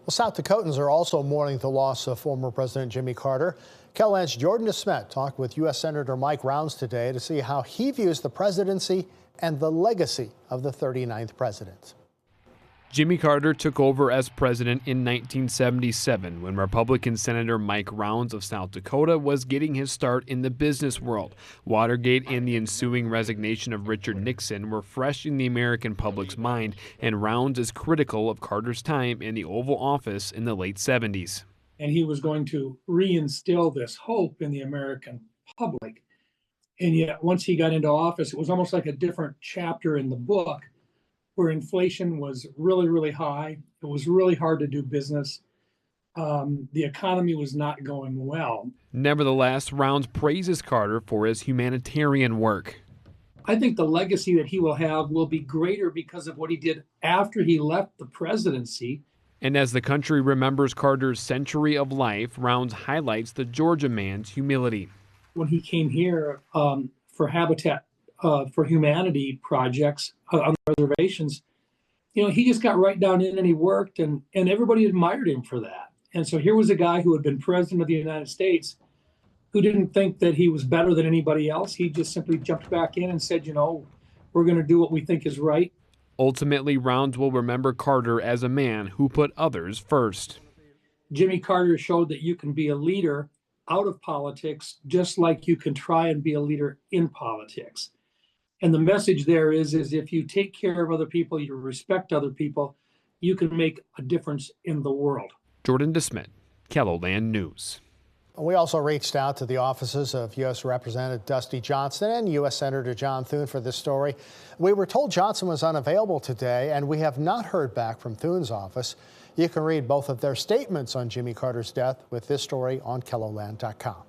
Well, South Dakotans are also mourning the loss of former President Jimmy Carter. KELOLAND's Jordan DeSmet talked with U.S. Senator Mike Rounds today to see how he views the presidency and the legacy of the 39th president. Jimmy Carter took over as president in 1977 when Republican Senator Mike Rounds of South Dakota was getting his start in the business world. Watergate and the ensuing resignation of Richard Nixon were fresh in the American public's mind, and Rounds is critical of Carter's time in the Oval Office in the late 70s. And he was going to reinstill this hope in the American public. And yet, once he got into office, it was almost like a different chapter in the book, where inflation was really, really high. It was really hard to do business. The economy was not going well. Nevertheless, Rounds praises Carter for his humanitarian work. I think the legacy that he will have will be greater because of what he did after he left the presidency. And as the country remembers Carter's century of life, Rounds highlights the Georgia man's humility. When he came here for Habitat for Humanity projects on the reservations, he just got right down in and he worked, and everybody admired him for that. And so here was a guy who had been president of the United States who didn't think that he was better than anybody else. He just simply jumped back in and said, we're going to do what we think is right. Ultimately, Rounds will remember Carter as a man who put others first. Jimmy Carter showed that you can be a leader out of politics just like you can try and be a leader in politics. And the message there is if you take care of other people, you respect other people, you can make a difference in the world. Jordan DeSmet, KELOLAND News. We also reached out to the offices of U.S. Representative Dusty Johnson and U.S. Senator John Thune for this story. We were told Johnson was unavailable today, and we have not heard back from Thune's office. You can read both of their statements on Jimmy Carter's death with this story on KELOLAND.com.